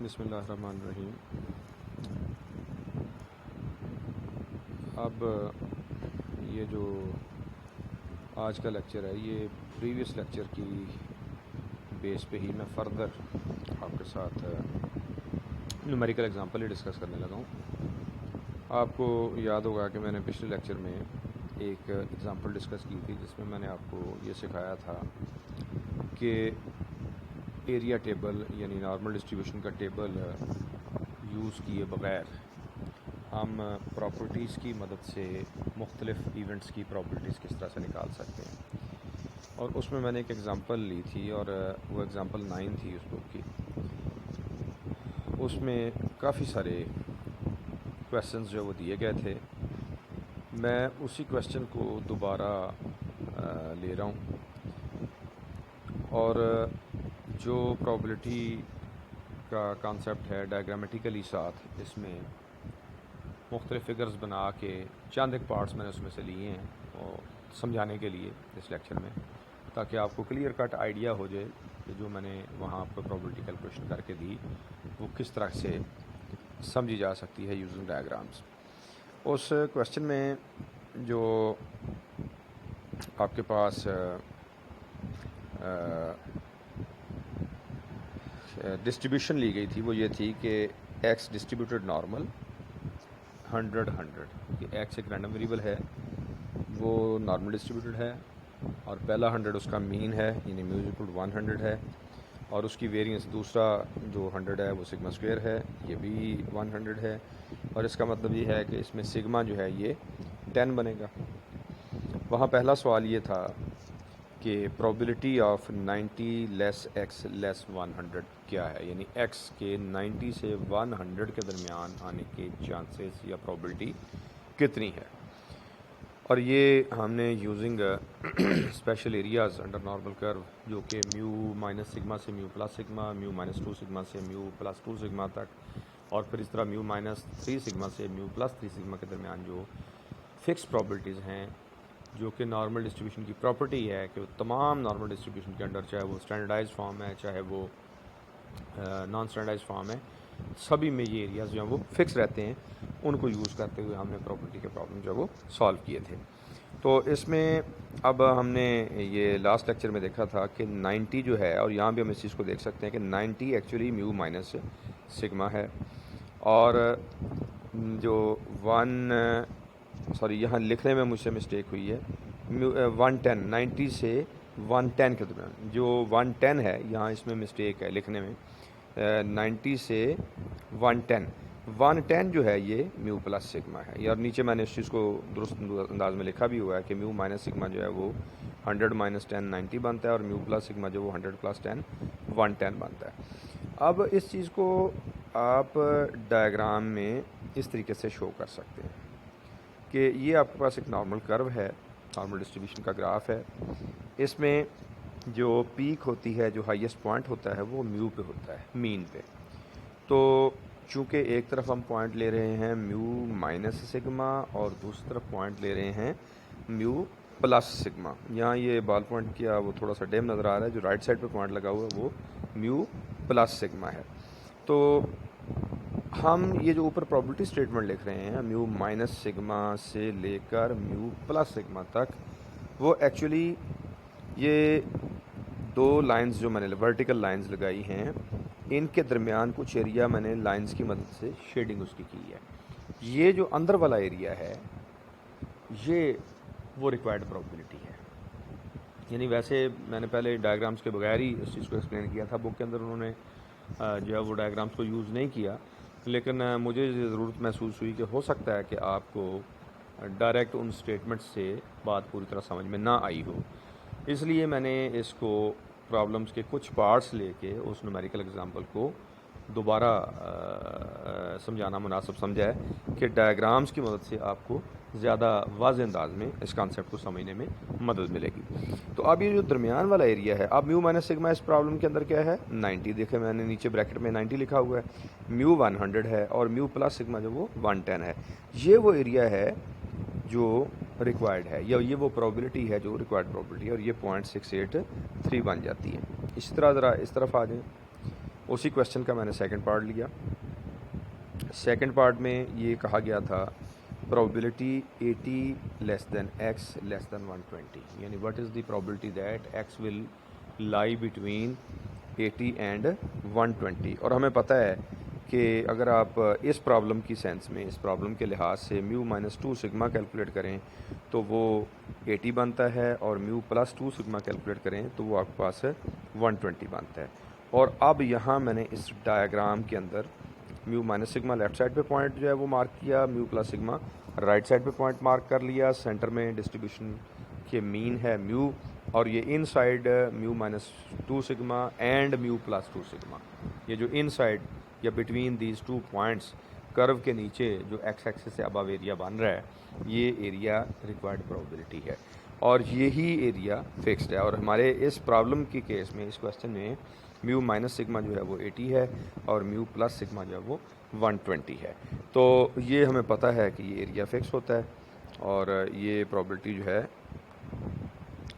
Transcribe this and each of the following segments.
बिस्मिल्लाहिर्रहमानिर्रहीम। अब ये जो आज का लेक्चर है ये प्रीवियस लेक्चर की बेस पे ही मैं फ़र्दर आपके साथ न्यूमेरिकल एग्जांपल ही डिस्कस करने लगा हूँ। आपको याद होगा कि मैंने पिछले लेक्चर में एक एग्जांपल डिस्कस की थी जिसमें मैंने आपको ये सिखाया था कि एरिया टेबल यानी नॉर्मल डिस्ट्रीब्यूशन का टेबल यूज़ किए बग़ैर हम प्रॉपर्टीज़ की मदद से मुख्तलिफ़ इवेंट्स की प्रॉपर्टीज़ किस तरह से निकाल सकते हैं। और उसमें मैंने एक एग्ज़ाम्पल ली थी और वो एग्ज़ाम्पल 9 थी उस बुक की। उसमें काफ़ी सारे क्वेश्चंस जो वो दिए गए थे। मैं उसी क्वेश्चन को दोबारा ले रहा हूँ और जो प्रोबेबिलिटी का कॉन्सेप्ट है डायग्रामेटिकली साथ इसमें मुख्तलिफ़ फिगर्स बना के चंद एक पार्ट्स मैंने उसमें से लिए हैं और समझाने के लिए इस लेक्चर में, ताकि आपको क्लियर कट आइडिया हो जाए कि जो मैंने वहाँ पर प्रोबेबिलिटी कैलकुलेशन करके दी वो किस तरह से समझी जा सकती है यूजिंग डायग्राम्स। उस क्वेश्चन में जो आपके पास डिस्ट्रीब्यूशन ली गई थी वो ये थी कि एक्स डिस्ट्रीब्यूटेड नॉर्मल 100 कि एक्स एक रैंडम वेरिएबल है, वो नॉर्मल डिस्ट्रीब्यूटेड है और पहला 100 उसका मीन है यानी म्यू इक्वल 100 है और उसकी वेरिएंस दूसरा जो 100 है वो सिग्मा स्क्वायर है, ये भी 100 है। और इसका मतलब ये है कि इसमें सिग्मा जो है ये 10 बनेगा। वहाँ पहला सवाल ये था कि probability of 90 less x less 100 क्या है, यानी एक्स के 90 से 100 के दरमियान आने के चांसेस या प्रोबेबिलिटी कितनी है। और ये हमने using special areas under normal curve जो कि म्यू माइनस सिग्मा से mu plus sigma, mu minus 2 sigma से म्यू प्लस 2 सिग्मा तक, और फिर इस तरह म्यू माइनस 3 सिग्मा से म्यू प्लस 3 सिग्मा के दरमियान जो फ़िक्स प्रोबेबिलिटीज़ हैं, जो कि नॉर्मल डिस्ट्रीब्यूशन की प्रॉपर्टी है कि तमाम नॉर्मल डिस्ट्रीब्यूशन के अंडर, चाहे वो स्टैंडर्डाइज्ड फॉर्म है चाहे वो नॉन स्टैंडर्डाइज्ड फॉर्म है, सभी में ये एरियाज़ जो हैं वो फिक्स रहते हैं। उनको यूज़ करते हुए हमने प्रॉपर्टी के प्रॉब्लम जो है वो सॉल्व किए थे। तो इसमें अब हमने ये लास्ट लेक्चर में देखा था कि 90 जो है, और यहाँ भी हम इस चीज़ को देख सकते हैं कि 90 एक्चुअली म्यू माइनस सिग्मा है, और जो यहाँ लिखने में मुझसे मिस्टेक हुई है, 110 90 से 110 के दरमियान जो 110 है, यहाँ इसमें मिस्टेक है लिखने में। 90 से 110 जो है ये म्यू प्लस सिग्मा है, और नीचे मैंने इस चीज़ को दुरुस्त अंदाज में लिखा भी हुआ है कि म्यू माइनस सिग्मा जो है वो 100 माइनस 10 90 बनता है और म्यू प्लस सिग्मा जो वो 100 प्लस 10 110 बनता है। अब इस चीज़ को आप डायग्राम में इस तरीके से शो कर सकते हैं कि ये आपके पास एक नॉर्मल कर्व है, नॉर्मल डिस्ट्रीब्यूशन का ग्राफ है। इसमें जो पीक होती है, जो हाईएस्ट पॉइंट होता है वो म्यू पे होता है, मीन पे। तो चूँकि एक तरफ हम पॉइंट ले रहे हैं म्यू माइनस सिग्मा और दूसरी तरफ पॉइंट ले रहे हैं म्यू प्लस सिग्मा, यहाँ ये बॉल पॉइंट किया वो थोड़ा सा डेम नज़र आ रहा है, जो राइट साइड पे पॉइंट लगा हुआ है वो म्यू प्लस सिग्मा है। तो हम ये जो ऊपर प्रोबेबिलिटी स्टेटमेंट लिख रहे हैं म्यू माइनस सिग्मा से लेकर म्यू प्लस सिग्मा तक, वो एक्चुअली ये दो लाइंस जो मैंने वर्टिकल लाइंस लगाई हैं, इनके दरमियान कुछ एरिया मैंने लाइंस की मदद से शेडिंग उसकी की है। ये जो अंदर वाला एरिया है ये वो रिक्वायर्ड प्रोबेबिलिटी है। यानी वैसे मैंने पहले डायग्राम्स के बगैर ही इस चीज़ को एक्सप्लेन किया था, बुक के अंदर उन्होंने जो है वो डायग्राम्स को यूज़ नहीं किया, लेकिन मुझे ज़रूरत महसूस हुई कि हो सकता है कि आपको डायरेक्ट उन स्टेटमेंट से बात पूरी तरह समझ में ना आई हो, इसलिए मैंने इसको प्रॉब्लम्स के कुछ पार्ट्स लेके उस न्यूमेरिकल एग्जांपल को दोबारा समझाना मुनासिब समझा है कि डायग्राम्स की मदद से आपको ज़्यादा वाज़ेह अंदाज में इस कॉन्सेप्ट को समझने में मदद मिलेगी। तो अब ये जो दरमियान वाला एरिया है, अब म्यू माइनस सिग्मा इस प्रॉब्लम के अंदर क्या है 90, देखें मैंने नीचे ब्रैकेट में 90 लिखा हुआ है, म्यू 100 है और म्यू प्लस सिग्मा जो वो 110 है। ये वो एरिया है जो रिक्वायर्ड है, या ये वो प्रोबेबिलिटी है जो रिक्वायर्ड प्रोबेबिलिटी है, और ये 0.683 बन जाती है। इसी तरह ज़रा इस तरफ आ जाए, उसी क्वेश्चन का मैंने सेकंड पार्ट लिया। सेकंड पार्ट में ये कहा गया था probability 80 less than x less than 120, यानी what is the probability that x will lie between 80 and 120। और हमें पता है कि अगर आप इस प्रॉब्लम की सेंस में, इस प्रॉब्लम के लिहाज से म्यू माइनस 2 सिग्मा कैलकुलेट करें तो वो 80 बनता है, और म्यू प्लस 2 सिग्मा कैलकुलेट करें तो वो आपके पास 120 बनता है। और अब यहाँ मैंने इस डायग्राम के अंदर mu minus sigma left side पे पॉइंट जो है वो मार्क किया, mu plus sigma right side पे पॉइंट मार्क कर लिया। सेंटर में डिस्ट्रीब्यूशन के मीन है म्यू, और ये inside mu minus 2 sigma and mu plus 2 sigma, ये जो इन साइड या बिटवीन दीज 2 पॉइंट्स कर्व के नीचे जो एक्स एक्सिस से अबव एरिया बन रहा है, ये एरिया रिक्वायर्ड प्रोबेबिलिटी है, और यही एरिया फिक्स्ड है। और हमारे इस प्रॉब्लम के केस में, इस क्वेश्चन में म्यू माइनस सिग्मा जो है वो 80 है और म्यू प्लस सिग्मा जो है वो 120 है। तो ये हमें पता है कि ये एरिया फिक्स होता है, और ये प्रोबेबिलिटी जो है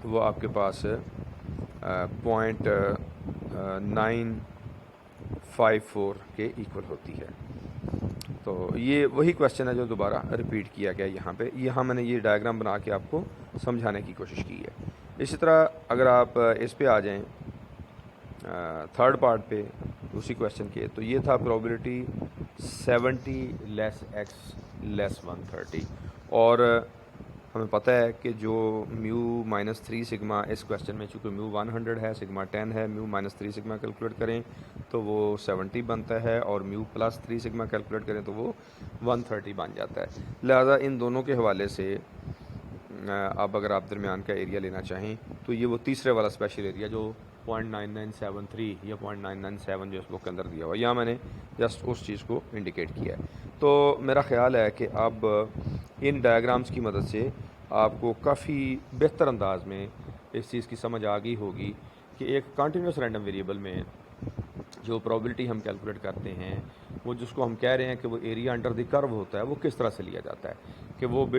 वो आपके पास 0.954 के इक्वल होती है। तो ये वही क्वेश्चन है जो दोबारा रिपीट किया गया यहाँ पे। यहाँ मैंने ये डायग्राम बना के आपको समझाने की कोशिश की है। इसी तरह अगर आप इस पे आ जाएं थर्ड पार्ट पे उसी क्वेश्चन के, तो ये था प्रोबेबिलिटी 70 लेस एक्स लेस 130, और हमें पता है कि जो म्यू माइनस 3 सिग्मा इस क्वेश्चन में, चूँकि म्यू 100 है, सिग्मा 10 है, म्यू माइनस 3 सिग्मा कैलकुलेट करें तो वो 70 बनता है, और म्यू प्लस 3 सिग्मा कैलकुलेट करें तो वो 130 बन जाता है। लिहाजा इन दोनों के हवाले से अब अगर आप दरमियान का एरिया लेना चाहें तो ये वो तीसरे वाला स्पेशल एरिया जो 0.9973 या 0.997 जो इस बुक के अंदर दिया हुआ, यहाँ मैंने जस्ट उस चीज़ को इंडिकेट किया है। तो मेरा ख्याल है कि अब इन डायग्राम्स की मदद से आपको काफ़ी बेहतर अंदाज में इस चीज़ की समझ आ गई होगी कि एक कंटिन्यूस रैंडम वेरिएबल में जो प्रोबेबिलिटी हम कैलकुलेट करते हैं, वो जिसको हम कह रहे हैं कि वो एरिया अंडर द कर्व होता है, वो किस तरह से लिया जाता है कि वो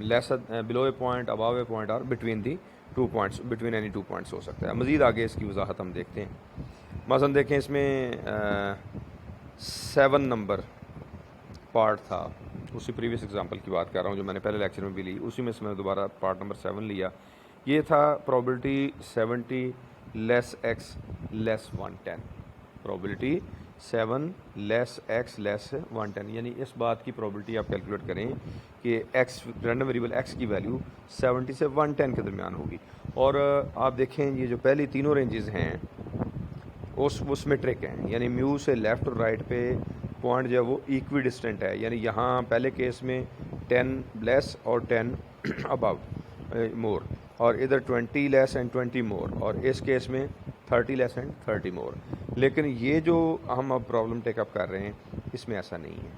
लेस बिलो ए पॉइंट, अबव ए पॉइंट और between the 2 points, between any 2 points हो सकता है। मज़ीद आगे इसकी वजाहत हम देखते हैं। मसलन देखें, इसमें 7 नंबर पार्ट था, उसी प्रीवियस एग्जांपल की बात कर रहा हूँ जो मैंने पहले लेक्चर में भी ली, उसी में से मैंने दोबारा पार्ट नंबर 7 लिया। ये था probability 70 less x less 110, probability 7 less x less 110, यानी इस बात की प्रोबेबिलिटी आप कैलकुलेट करें कि एक्स, रैंडम वेरिएबल एक्स की वैल्यू 70 से 110 के दरमियान होगी। और आप देखें ये जो पहली तीनों रेंजेस हैं उसमें ट्रिक है, यानी म्यू से लेफ़्ट और राइट पे पॉइंट जो है वो इक्वी डिस्टेंट है, यानी यहाँ पहले केस में 10 लेस और 10 अबव मोर, और इधर 20 लेस एंड 20 मोर, और इस केस में 30 लेस एंड 30 मोर। लेकिन ये जो हम अब प्रॉब्लम टेकअप कर रहे हैं इसमें ऐसा नहीं है।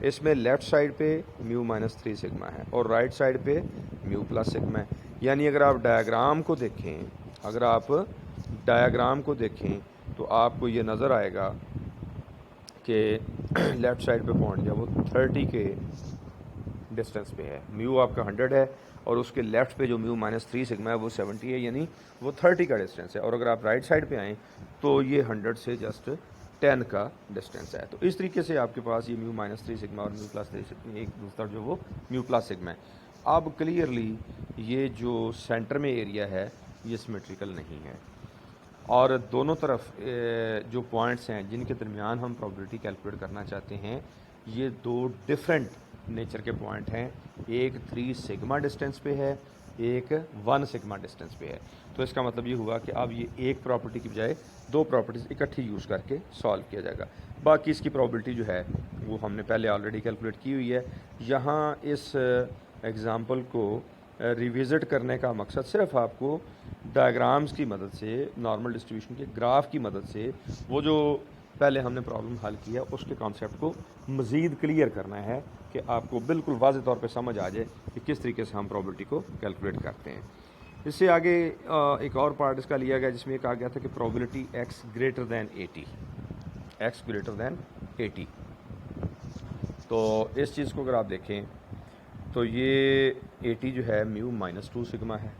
इसमें लेफ़्ट साइड पे म्यू माइनस 3 सिग्मा है और राइट साइड पे म्यू प्लस सिग्मा है। यानी अगर आप डायग्राम को देखें, अगर आप डायग्राम को देखें तो आपको ये नज़र आएगा कि लेफ़्ट साइड पे पॉइंट जो वो 30 के डिस्टेंस पे है, म्यू आपका 100 है, और उसके लेफ़्ट पे जो म्यू माइनस 3 सिग्मा है वो 70 है, यानी वो 30 का डिस्टेंस है। और अगर आप राइट साइड पे आएँ तो ये 100 से जस्ट 10 का डिस्टेंस है। तो इस तरीके से आपके पास ये म्यू माइनस 3 सिग्मा और म्यू प्लस 3 सिग्मा, एक दूसरा जो वो म्यू प्लस सिग्मा है। अब क्लियरली ये जो सेंटर में एरिया है ये सिमेट्रिकल नहीं है, और दोनों तरफ जो पॉइंट्स हैं जिनके दरमियान हम प्रोबेबिलिटी कैलकुलेट करना चाहते हैं, ये दो डिफरेंट नेचर के पॉइंट हैं। एक 3 सिग्मा डिस्टेंस पे है, एक 1 सिग्मा डिस्टेंस पे है। तो इसका मतलब ये हुआ कि अब ये एक प्रॉपर्टी की बजाय दो प्रॉपर्टीज़ इकट्ठी यूज़ करके सॉल्व किया जाएगा। बाकी इसकी प्रोबेबिलिटी जो है वो हमने पहले ऑलरेडी कैलकुलेट की हुई है। यहाँ इस एग्ज़ाम्पल को रिविज़िट करने का मकसद सिर्फ आपको डायग्राम्स की मदद से, नॉर्मल डिस्ट्रीब्यूशन के ग्राफ की मदद से, वो जो पहले हमने प्रॉब्लम हल किया उसके कॉन्सेप्ट को मज़ीद क्लियर करना है कि आपको बिल्कुल वाज़ेह तौर पे समझ आ जाए कि किस तरीके से हम प्रोबेबिलिटी को कैलकुलेट करते हैं। इससे आगे एक और पार्ट इसका लिया गया जिसमें कहा गया था कि probability x greater than 80, x greater than 80। तो इस चीज़ को अगर आप देखें तो ये 80 जो है म्यू माइनस 2 सिग्मा है,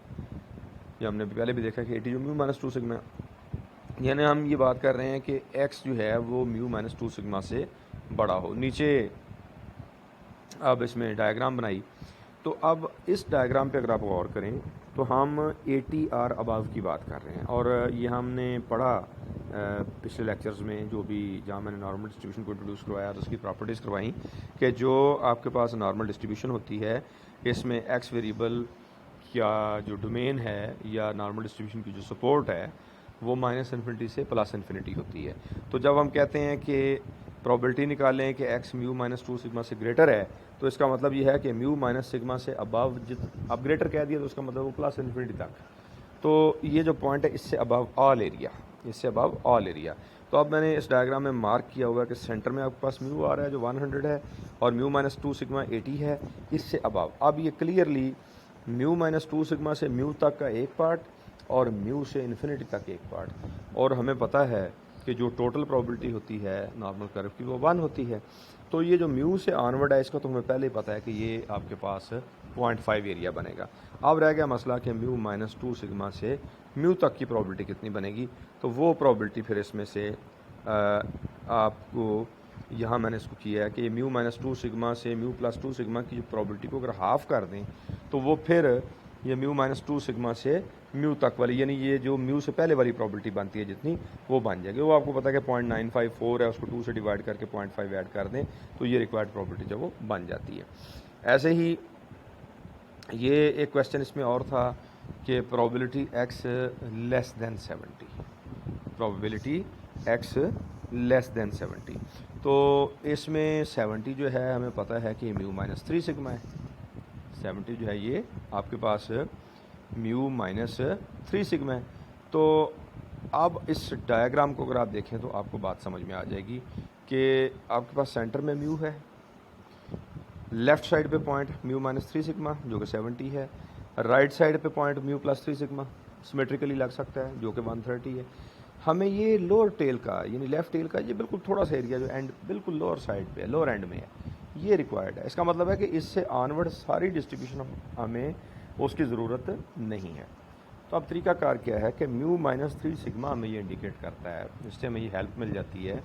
ये हमने पहले भी देखा कि 80 जो म्यू माइनस 2 सिग्मा है, यानी हम ये बात कर रहे हैं कि x जो है वो म्यू माइनस 2 सिग्मा से बड़ा हो। नीचे अब इसमें डायग्राम बनाई, तो अब इस डायग्राम पे अगर आप गौर करें तो हम ATR अबाव की बात कर रहे हैं, और ये हमने पढ़ा पिछले लेक्चर्स में, जो भी जहाँ मैंने नॉर्मल डिस्ट्रीब्यूशन को इंट्रोड्यूस करवाया तो उसकी प्रॉपर्टीज़ करवाई कि जो आपके पास नॉर्मल डिस्ट्रीब्यूशन होती है इसमें x वेरिएबल या जो डोमेन है या नॉर्मल डिस्ट्रीब्यूशन की जो सपोर्ट है वो माइनस इन्फिनिटी से प्लस इन्फिनिटी होती है। तो जब हम कहते हैं कि प्रोबेबिलिटी निकालें कि x म्यू माइनस 2 सिग्मा से ग्रेटर है, तो इसका मतलब ये है कि म्यू माइनस सिग्मा से अबव, अब ग्रेटर कह दिया तो उसका मतलब वो प्लस इन्फिनिटी तक। तो ये जो पॉइंट है इससे अबव ऑल एरिया, इससे अबव ऑल एरिया। तो अब मैंने इस डायग्राम में मार्क किया हुआ कि सेंटर में आपके पास म्यू आ रहा है जो 100 है, और म्यू माइनस 2 सिग्मा 80 है, इससे अबव। अब ये क्लियरली म्यू माइनस 2 सिग्मा से म्यू तक का एक पार्ट और म्यू से इन्फिनिटी तक एक पार्ट, और हमें पता है कि जो टोटल प्रोबेबिलिटी होती है नॉर्मल कर्व की वो 1 होती है। तो ये जो म्यू से ऑनवर्ड है इसका तो हमें पहले ही पता है कि ये आपके पास 0.5 एरिया बनेगा। अब रह गया मसला कि म्यू माइनस 2 सिग्मा से म्यू तक की प्रोबेबिलिटी कितनी बनेगी। तो वो प्रोबेबिलिटी फिर इसमें से आपको यहाँ मैंने इसको किया है कि म्यू माइनस 2 सिग्मा से म्यू प्लस 2 सिग्मा की जो प्रोबेबिलिटी को अगर हाफ कर दें तो वो फिर ये म्यू माइनस 2 सिग्मा से म्यू तक वाली, यानी ये जो म्यू से पहले वाली प्रोबेबिलिटी बनती है जितनी, वो बन जाएगी। वो आपको पता है कि 0.954 है, उसको 2 से डिवाइड करके 0.5 ऐड कर दें तो ये रिक्वायर्ड प्रोबेबिलिटी जब वो बन जाती है। ऐसे ही ये एक क्वेश्चन इसमें और था कि probability x less than 70, probability x less than 70। तो इसमें 70 जो है हमें पता है कि म्यू माइनस 3 सिग्मा है। 70 जो है ये आपके पास म्यू माइनस 3 सिग्मा है। तो अब इस डायग्राम को अगर आप देखें तो आपको बात समझ में आ जाएगी कि आपके पास सेंटर में म्यू है, लेफ़्ट साइड पे पॉइंट म्यू माइनस 3 सिग्मा जो कि 70 है, राइट साइड पे point mu plus 3 sigma symmetrically लग सकता है जो कि 130 है। हमें ये लोअर टेल का यानी लेफ़्ट टेल का ये बिल्कुल थोड़ा सा एरिया जो एंड बिल्कुल लोअर साइड पे, लोअर एंड में है, ये रिक्वायर्ड है। इसका मतलब है कि इससे ऑनवर्ड सारी डिस्ट्रीब्यूशन हमें उसकी ज़रूरत नहीं है। तो अब तरीकाकार क्या है कि म्यू माइनस 3 सिग्मा हमें ये इंडिकेट करता है, इससे हमें ये हेल्प मिल जाती है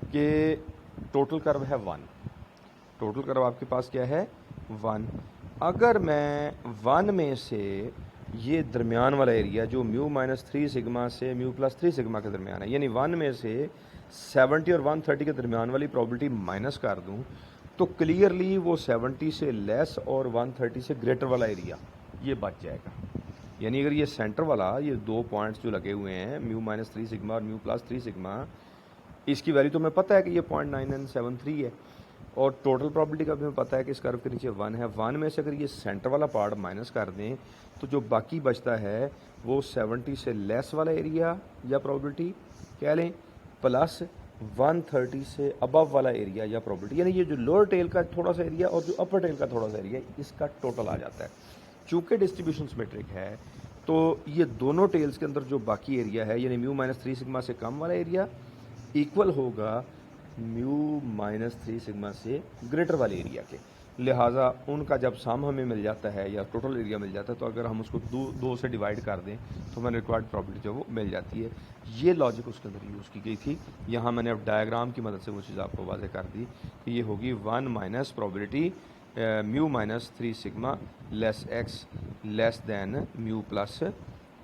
कि टोटल कर्व है 1। टोटल कर्व आपके पास क्या है 1। अगर मैं 1 में से ये दरमियान वाला एरिया जो म्यू माइनस 3 सिग्मा से म्यू प्लस 3 सिग्मा के दरमियान है, यानी 1 में से 70 और 130 के दरमियान वाली प्रोबेबिलिटी माइनस कर दूं तो क्लियरली वो 70 से लेस और 130 से ग्रेटर वाला एरिया ये बच जाएगा। यानी अगर ये सेंटर वाला ये दो पॉइंट्स जो लगे हुए हैं म्यू माइनस 3 सिग्मा और म्यू प्लस 3 सिग्मा, इसकी वैल्यू तो हमें पता है कि ये 0.9973 है, और टोटल प्रोबेबिलिटी का भी हमें पता है कि इस कर्व के नीचे 1 है। 1 में से अगर ये सेंटर वाला पार्ट माइनस कर दें तो जो बाकी बचता है वो 70 से लेस वाला एरिया या प्रोबेबिलिटी कह लें, प्लस 130 से अबव वाला एरिया या प्रोबेबिलिटी, यानी ये जो लोअर टेल का थोड़ा सा एरिया और जो अपर टेल का थोड़ा सा एरिया, इसका टोटल आ जाता है। चूँकि डिस्ट्रीब्यूशन सिमेट्रिक है तो ये दोनों टेल्स के अंदर जो बाकी एरिया है यानी म्यू माइनस 3 सिग्मा से कम वाला एरिया इक्वल होगा म्यू माइनस 3 सिग्मा से ग्रेटर वाले एरिया के। लिहाजा उनका जब सम हमें मिल जाता है या टोटल एरिया मिल जाता है तो अगर हम उसको दो से डिवाइड कर दें तो हमें रिक्वायर्ड प्रोबेबिलिटी जो वो मिल जाती है। ये लॉजिक उसके अंदर यूज़ की गई थी। यहाँ मैंने अब डायग्राम की मदद से वो चीज़ आपको वाज़ेह कर दी कि ये होगी 1 minus probability mu minus 3 sigma less x less than mu plus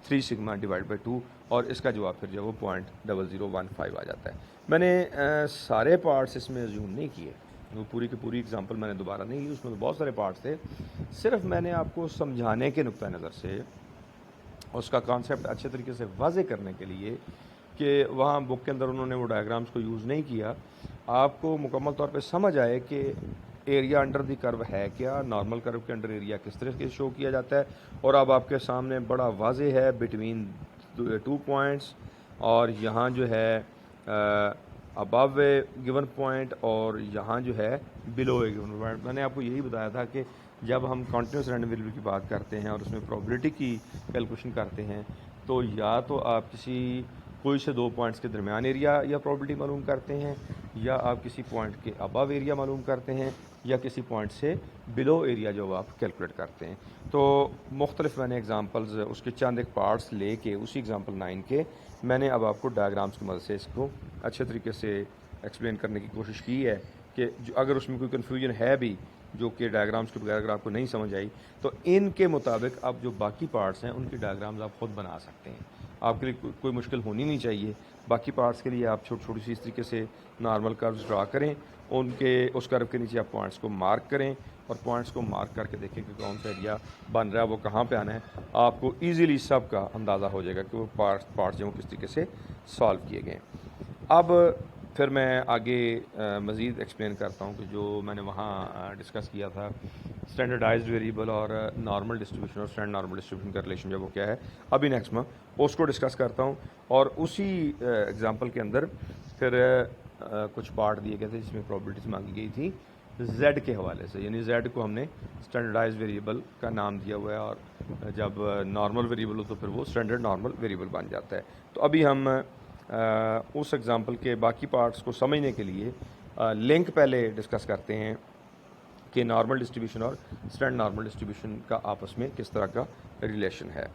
3 sigma divide by 2, और इसका जवाब फिर जो वो 0.0015 आ जाता है। मैंने सारे पार्ट्स इसमें अज्यूम नहीं किए, वो पूरी की पूरी एग्जांपल मैंने दोबारा नहीं ली, उसमें तो बहुत सारे पार्ट्स थे। सिर्फ मैंने आपको समझाने के नुक्ता नज़र से उसका कॉन्सेप्ट अच्छे तरीके से वाज़ेह करने के लिए कि वहाँ बुक के अंदर उन्होंने वो डायग्राम्स को यूज़ नहीं किया, आपको मुकम्मल तौर पे समझ आए कि एरिया अंडर दी कर्व है क्या, नॉर्मल कर्व के अंडर एरिया किस तरह से शो किया जाता है। और अब आपके सामने बड़ा वाज़ेह है बिटवीन 2 पॉइंट्स, और यहाँ जो है अबव ए गिवन पॉइंट और यहाँ जो है बिलो ए गिवन पॉइंट। मैंने आपको यही बताया था कि जब हम कॉन्टिन्यूस रैंडम वेरिएबल की बात करते हैं और उसमें प्रोबेबिलिटी की कैलकुलेशन करते हैं तो या तो आप कोई से 2 पॉइंट्स के दरमियान एरिया या प्रोबेबिलिटी मालूम करते हैं, या आप किसी पॉइंट के अबव एरिया मालूम करते हैं या किसी पॉइंट से बिलो एरिया जो आप कैलकुलेट करते हैं। तो मुख्तलिफ मैंने एग्जांपल्स उसके चंद एक पार्ट्स लेके उसी एग्जांपल 9 के मैंने अब आपको डायग्राम्स की मदद से इसको अच्छे तरीके से एक्सप्लेन करने की कोशिश की है कि अगर उसमें कोई कन्फ्यूजन है भी जो कि डायग्राम्स के बगैर अगर आपको नहीं समझ आई तो इनके मुताबिक अब जो बाकी पार्ट्स हैं उनकी डायग्राम्स आप खुद बना सकते हैं। आपके लिए कोई मुश्किल होनी नहीं चाहिए। बाकी पार्ट्स के लिए आप छोटी छोटी सी इस तरीके से नॉर्मल कर्व्स ड्रा करें, उनके उस कर्व के नीचे आप पॉइंट्स को मार्क करें और पॉइंट्स को मार्क करके देखें कि कौन सा एरिया बन रहा है, वो कहाँ पे आना है। आपको ईजीली सब का अंदाज़ा हो जाएगा कि वो पार्ट्स जो किस तरीके से सॉल्व किए गए। अब फिर मैं आगे मज़ीद एक्सप्लेन करता हूँ कि जो मैंने वहाँ डिस्कस किया था स्टैंडर्डाइज्ड वेरिएबल और नॉर्मल डिस्ट्रीब्यूशन और स्टैंडर्ड नॉर्मल डिस्ट्रीब्यूशन का रिलेशन जो वो क्या है अभी नेक्स्ट में उसको डिस्कस करता हूँ। और उसी एग्जांपल के अंदर फिर कुछ पार्ट दिए गए थे जिसमें प्रोबेबिलिटीज मांगी गई थी z के हवाले से, यानी z को हमने स्टैंडर्डाइज्ड वेरिएबल का नाम दिया हुआ है और जब नॉर्मल वेरिएबल हो तो फिर वो स्टैंडर्ड नॉर्मल वेरिएबल बन जाता है। तो अभी हम उस एग्जांपल के बाकी पार्ट्स को समझने के लिए लिंक पहले डिस्कस करते हैं कि नॉर्मल डिस्ट्रीब्यूशन और स्टैंडर्ड नॉर्मल डिस्ट्रीब्यूशन का आपस में किस तरह का रिलेशन है।